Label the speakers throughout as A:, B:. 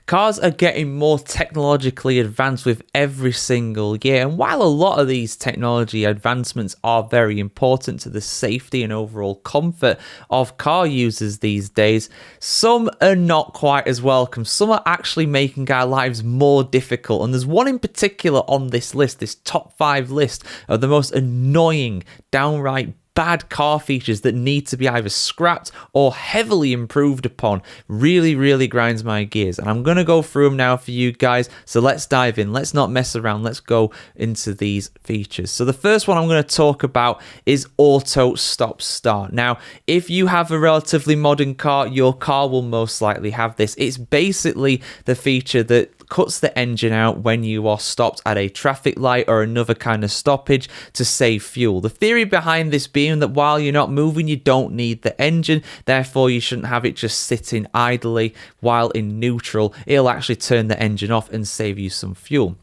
A: Cars are getting more technologically advanced with every single year, and while a lot of these technology advancements are very important to the safety and overall comfort of car users these days, some are not quite as welcome. Some are actually making our lives more difficult, and there's one in particular on this list, this top 5 list of the most annoying, downright bad car features that need to be either scrapped or heavily improved upon. Really grinds my gears, and I'm going to go through them now for you guys. So let's dive in. Let's not mess around. Let's go into these features. So the first one I'm going to talk about is auto stop start. Now, if you have a relatively modern car, your car will most likely have this. It's basically the feature that cuts the engine out when you are stopped at a traffic light or another kind of stoppage to save fuel. The theory behind this being that while you're not moving, you don't need the engine, therefore you shouldn't have it just sitting idly while in neutral. It'll actually turn the engine off and save you some fuel.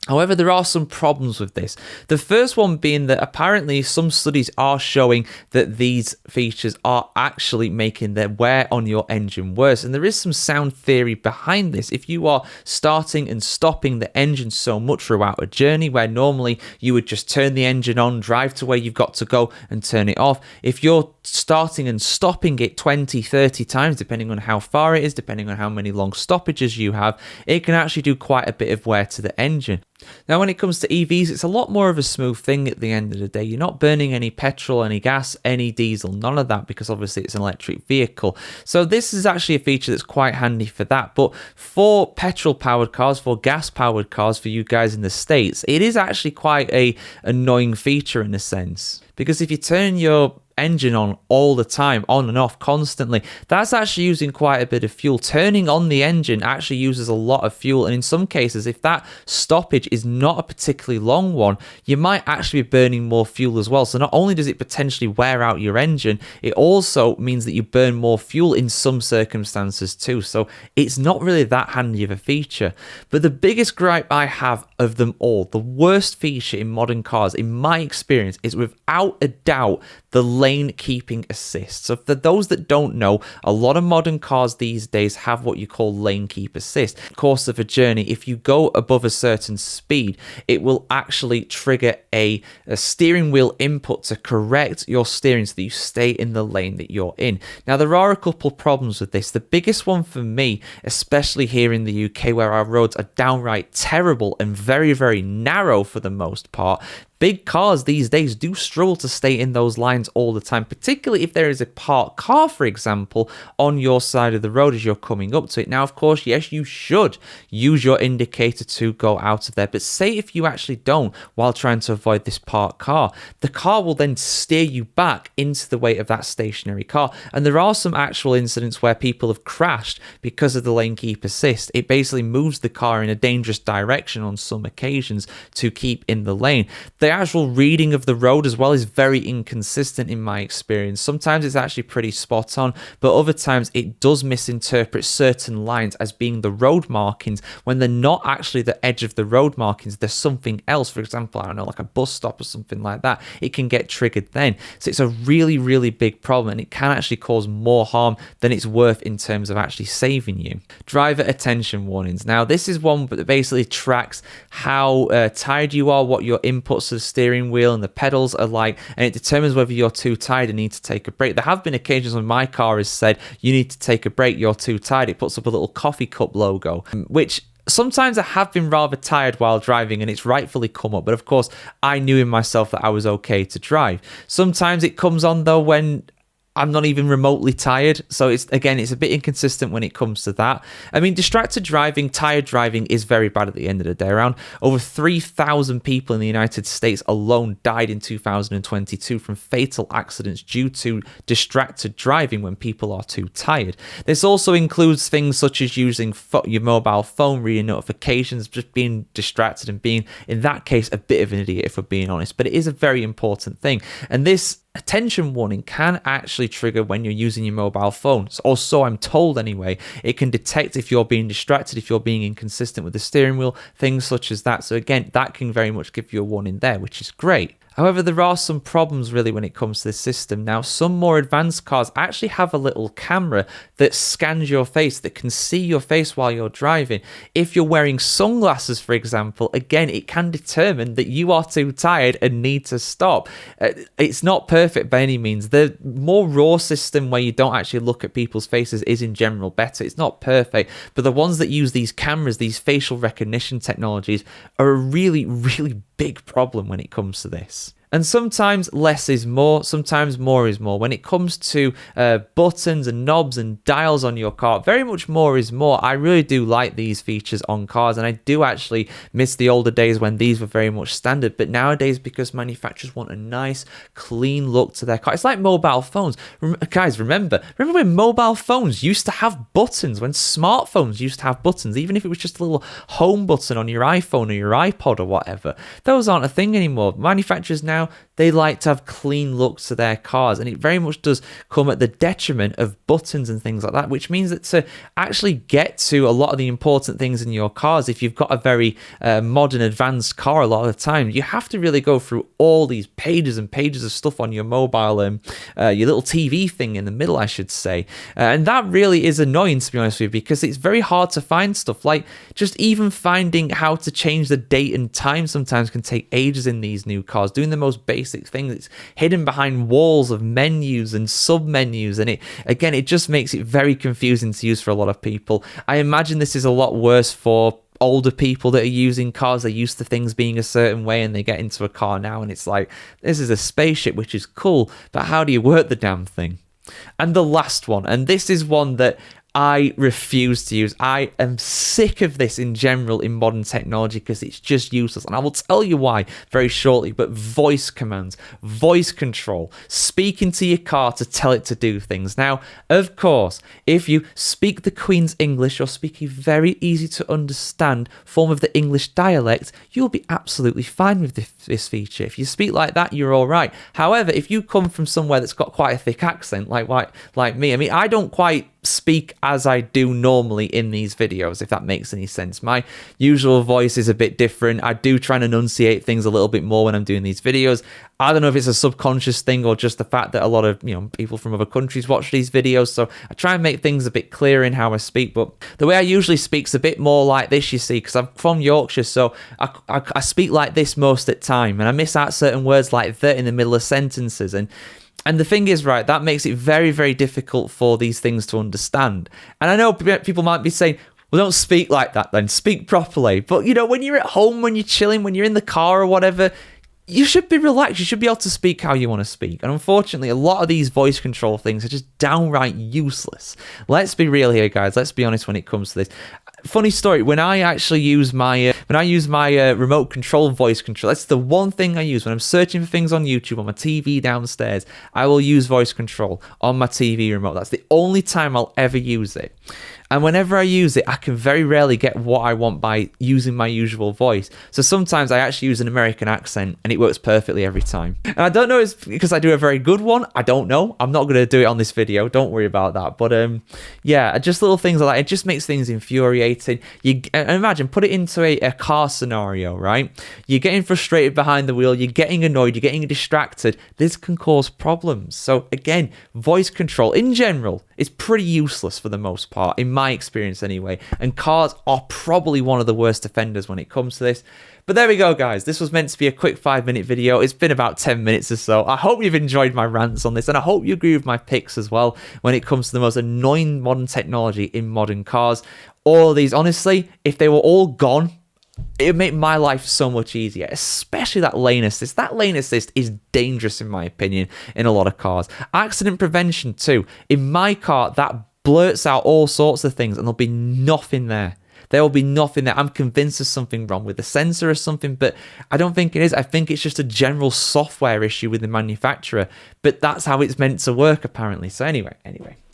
A: However, there are some problems with this. The first one being that apparently some studies are showing that these features are actually making the wear on your engine worse. And there is some sound theory behind this. If you are starting and stopping the engine so much throughout a journey where normally you would just turn the engine on, drive to where you've got to go and turn it off, if you're starting and stopping it 20, 30 times, depending on how far it is, depending on how many long stoppages you have, it can actually do quite a bit of wear to the engine. Now, when it comes to EVs, it's a lot more of a smooth thing at the end of the day. You're not burning any petrol, any gas, any diesel, none of that, because obviously it's an electric vehicle. So this is actually a feature that's quite handy for that. But for petrol-powered cars, for gas-powered cars, for you guys in the States, it is actually quite a annoying feature in a sense. Because if you turn your engine on all the time, on and off constantly, that's actually using quite a bit of fuel. Turning on the engine actually uses a lot of fuel, and in some cases, if that stoppage is not a particularly long one, you might actually be burning more fuel as well. So not only does it potentially wear out your engine, it also means that you burn more fuel in some circumstances too. So it's not really that handy of a feature. But the biggest gripe I have of them all, the worst feature in modern cars, in my experience, is without a doubt the lane keeping assist. So for those that don't know, a lot of modern cars these days have what you call lane keep assist. Course of a journey, if you go above a certain speed, it will actually trigger a steering wheel input to correct your steering so that you stay in the lane that you're in. Now, there are a couple problems with this. The biggest one for me, especially here in the UK where our roads are downright terrible and very narrow for the most part, big cars these days do struggle to stay in those lines all the time, particularly if there is a parked car, for example, on your side of the road as you're coming up to it. Now, of course, yes, you should use your indicator to go out of there, but say if you actually don't while trying to avoid this parked car, the car will then steer you back into the way of that stationary car. And there are some actual incidents where people have crashed because of the lane keep assist. It basically moves the car in a dangerous direction on some occasions to keep in the lane. The actual reading of the road as well is very inconsistent in my experience. Sometimes it's actually pretty spot on, but other times it does misinterpret certain lines as being the road markings when they're not actually the edge of the road markings. There's something else, for example, I don't know, like a bus stop or something like that. It can get triggered then. So it's a really big problem, and it can actually cause more harm than it's worth in terms of actually saving you. Driver attention warnings. Now, this is one that basically tracks how tired you are, what your inputs to the steering wheel and the pedals are like, and it determines whether you're too tired and need to take a break. There have been occasions when my car has said, you need to take a break, you're too tired. It puts up a little coffee cup logo, which sometimes I have been rather tired while driving and it's rightfully come up, but of course I knew in myself that I was okay to drive. Sometimes it comes on though when I'm not even remotely tired. So it's a bit inconsistent when it comes to that. I mean, distracted driving, tired driving is very bad at the end of the day. Around over 3,000 people in the United States alone died in 2022 from fatal accidents due to distracted driving when people are too tired. This also includes things such as using your mobile phone, reading notifications, just being distracted and being, in that case, a bit of an idiot if we're being honest. But it is a very important thing. And this attention warning can actually trigger when you're using your mobile phone, or so I'm told anyway. It can detect if you're being distracted, if you're being inconsistent with the steering wheel, things such as that. So again, that can very much give you a warning there, which is great. However, there are some problems really when it comes to this system. Now, some more advanced cars actually have a little camera that scans your face, that can see your face while you're driving. If you're wearing sunglasses, for example, again, it can determine that you are too tired and need to stop. It's not perfect by any means. The more raw system where you don't actually look at people's faces is in general better. It's not perfect, but the ones that use these cameras, these facial recognition technologies, are a really, really big problem when it comes to this. And sometimes less is more, sometimes more is more. When it comes to buttons and knobs and dials on your car, very much more is more. I really do like these features on cars, and I do actually miss the older days when these were very much standard. But nowadays, because manufacturers want a nice, clean look to their car, it's like mobile phones. Guys, remember when mobile phones used to have buttons, when smartphones used to have buttons, even if it was just a little home button on your iPhone or your iPod or whatever. Those aren't a thing anymore. Manufacturers now, they like to have clean looks to their cars, and it very much does come at the detriment of buttons and things like that, which means that to actually get to a lot of the important things in your cars, if you've got a very modern advanced car, a lot of the time you have to really go through all these pages and pages of stuff on your mobile, your little TV thing in the middle, I should say, and that really is annoying, to be honest with you, because it's very hard to find stuff. Like, just even finding how to change the date and time sometimes can take ages in these new cars. Doing the most basic things, it's hidden behind walls of menus and sub-menus, and it just makes it very confusing to use for a lot of people. I imagine this is a lot worse for older people that are using cars. They're used to things being a certain way, and they get into a car now and it's like, this is a spaceship, which is cool, but how do you work the damn thing? And the last one, and this is one that I refuse to use. I am sick of this in general in modern technology because it's just useless. And I will tell you why very shortly. But voice commands, voice control, speaking to your car to tell it to do things. Now, of course, if you speak the Queen's English or speak a very easy to understand form of the English dialect, you'll be absolutely fine with this feature. If you speak like that, you're all right. However, if you come from somewhere that's got quite a thick accent, like me, I mean, I don't quite speak as I do normally in these videos, if that makes any sense. My usual voice is a bit different. I do try and enunciate things a little bit more when I'm doing these videos. I don't know if it's a subconscious thing or just the fact that a lot of people from other countries watch these videos, so I try and make things a bit clearer in how I speak. But the way I usually speak's a bit more like this, you see, because I'm from Yorkshire, so I speak like this most at the time, and I miss out certain words like that in the middle of sentences. And the thing is, right, that makes it very, very difficult for these things to understand. And I know people might be saying, well, don't speak like that then, speak properly. But, when you're at home, when you're chilling, when you're in the car or whatever, you should be relaxed. You should be able to speak how you want to speak. And unfortunately, a lot of these voice control things are just downright useless. Let's be real here, guys. Let's be honest when it comes to this. Funny story, when I actually use my remote control voice control, that's the one thing I use when I'm searching for things on YouTube on my TV downstairs. I will use voice control on my TV remote. That's the only time I'll ever use it. And whenever I use it, I can very rarely get what I want by using my usual voice. So sometimes I actually use an American accent and it works perfectly every time. And I don't know if it's because I do a very good one. I don't know. I'm not going to do it on this video. Don't worry about that. But yeah, just little things like that. It just makes things infuriating. And imagine, put it into a car scenario, right? You're getting frustrated behind the wheel. You're getting annoyed. You're getting distracted. This can cause problems. So again, voice control in general is pretty useless for the most part, in my experience anyway, and cars are probably one of the worst offenders when it comes to this. But there we go, guys. This was meant to be a quick 5-minute video. It's been about 10 minutes or so. I hope you've enjoyed my rants on this, and I hope you agree with my picks as well when it comes to the most annoying modern technology in modern cars. All of these, honestly, if they were all gone, it would make my life so much easier, especially that lane assist. That lane assist is dangerous, in my opinion, in a lot of cars. Accident prevention too. In my car, that blurts out all sorts of things and there'll be nothing there. There will be nothing there. I'm convinced there's something wrong with the sensor or something, but I don't think it is. I think it's just a general software issue with the manufacturer, but that's how it's meant to work, apparently. So anyway,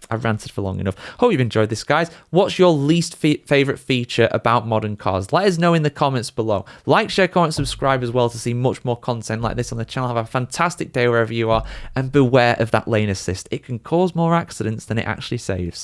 A: I've ranted for long enough. Hope you've enjoyed this, guys. What's your least favorite feature about modern cars? Let us know in the comments below. Like, share, comment, subscribe as well to see much more content like this on the channel. Have a fantastic day wherever you are, and beware of that lane assist. It can cause more accidents than it actually saves.